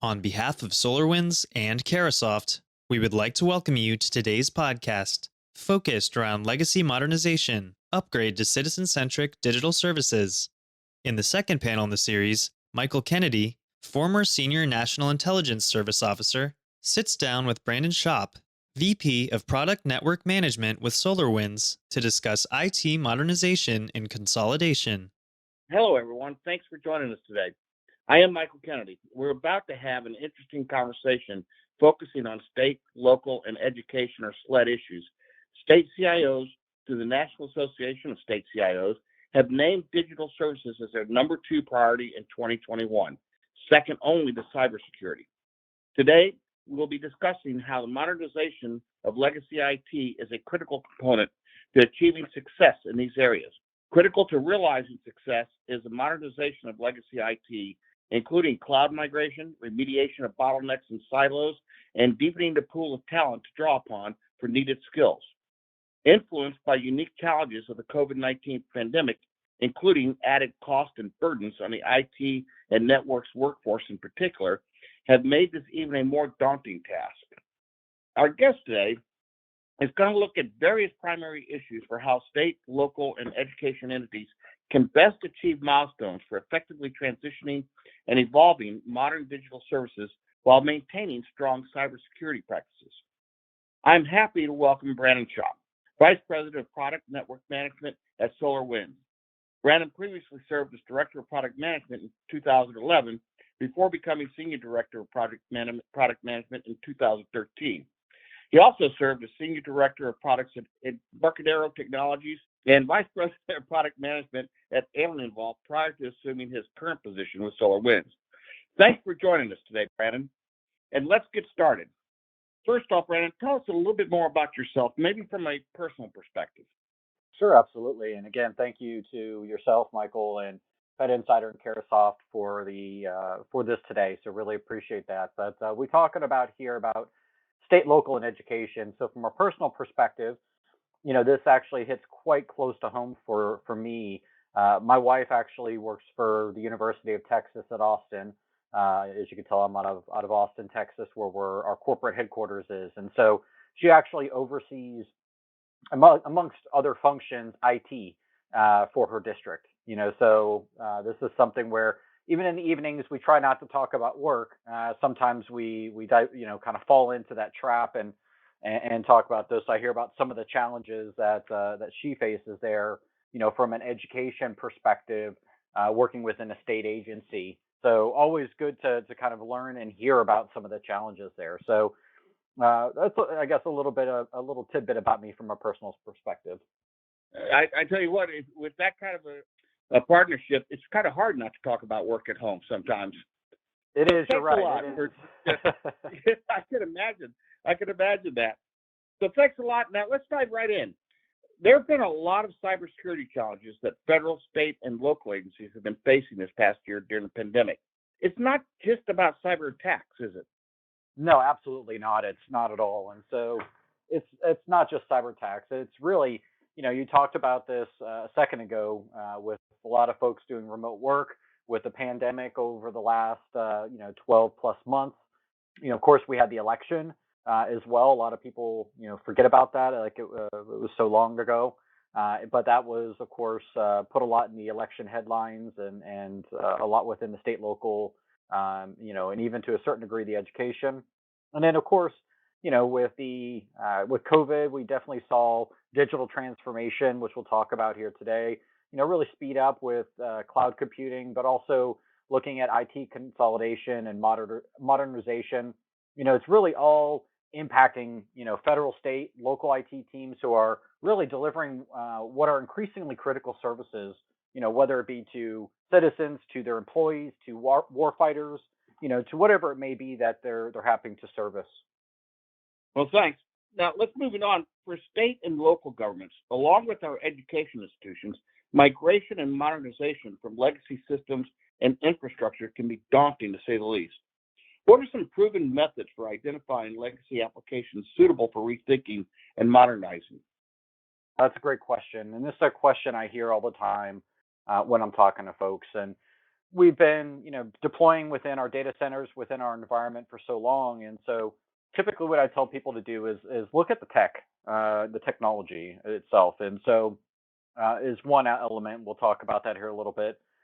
On behalf of SolarWinds and Carahsoft, we would like to welcome you to today's podcast, focused around legacy modernization, upgrade to citizen-centric digital services. In the second panel in the series, Michael Kennedy, former Senior National Intelligence Service Officer, sits down with Brandon Schopp, VP of Product Network Management with SolarWinds, to discuss IT modernization and consolidation. Hello, everyone. Thanks for joining us today. I am Michael Kennedy. We're about to have an interesting conversation focusing on state, local, and education or SLED issues. State CIOs, through the National Association of State CIOs, have named digital services as their number 2 priority in 2021, second only to cybersecurity. Today, we will be discussing how the modernization of legacy IT is a critical component to achieving success in these areas. Critical to realizing success is the modernization of legacy IT, including cloud migration, remediation of bottlenecks and silos, and deepening the pool of talent to draw upon for needed skills. Influenced by unique challenges of the COVID-19 pandemic, including added cost and burdens on the IT and networks workforce in particular, have made this even a more daunting task. Our guest today is going to look at various primary issues for how state, local, and education entities can best achieve milestones for effectively transitioning and evolving modern digital services while maintaining strong cybersecurity practices. I'm happy to welcome Brandon Schopp, Vice President of Product Network Management at SolarWinds. Brandon previously served as Director of Product Management in 2011 before becoming Senior Director of Product Management in 2013. He also served as Senior Director of Products at Embarcadero Technologies and Vice President of Product Management at Alienwall prior to assuming his current position with SolarWinds. Thanks for joining us today, Brandon. And let's get started. First off, Brandon, tell us a little bit more about yourself, maybe from a personal perspective. Sure, absolutely. And again, thank you to yourself, Michael, and Fed Insider and Carahsoft for this today. So really appreciate that. But we're talking about state, local, and education. So from a personal perspective, this actually hits quite close to home for me. My wife actually works for the University of Texas at Austin. As you can tell, I'm out of Austin, Texas, where our corporate headquarters is. And so she actually oversees, amongst other functions, IT for her district. So this is something where even in the evenings we try not to talk about work. Sometimes we kind of fall into that trap and talk about this. I hear about some of the challenges that she faces there, from an education perspective, working within a state agency. So always good to kind of learn and hear about some of the challenges there. So that's, I guess, a little tidbit about me from a personal perspective. I tell you what, with that kind of a partnership, it's kind of hard not to talk about work at home sometimes. It is, you're right. I could imagine that. So thanks a lot. Now let's dive right in. There have been a lot of cybersecurity challenges that federal, state, and local agencies have been facing this past year during the pandemic. It's not just about cyber attacks, is it? No, absolutely not. It's not at all. And so it's not just cyber attacks. It's really, you talked about this a second ago with a lot of folks doing remote work with the pandemic over the last 12 plus months. Of course, we had the election as well. A lot of people, forget about that. Like it was so long ago. But that was, of course, put a lot in the election headlines and a lot within the state, local, and even to a certain degree, the education. And then, of course, with COVID, we definitely saw digital transformation, which we'll talk about here today, really speed up with cloud computing, but also looking at IT consolidation and modernization. It's really all impacting, federal, state, local IT teams who are really delivering what are increasingly critical services, whether it be to citizens, to their employees, to war fighters, to whatever it may be that they're having to service. Well, thanks. Now, let's move on. For state and local governments, along with our education institutions, migration and modernization from legacy systems and infrastructure can be daunting, to say the least. What are some proven methods for identifying legacy applications suitable for rethinking and modernizing? That's a great question. And this is a question I hear all the time when I'm talking to folks. And we've been, deploying within our data centers, within our environment for so long, and so typically what I tell people to do is look at the technology itself, and so is one element. We'll talk about that here a little bit.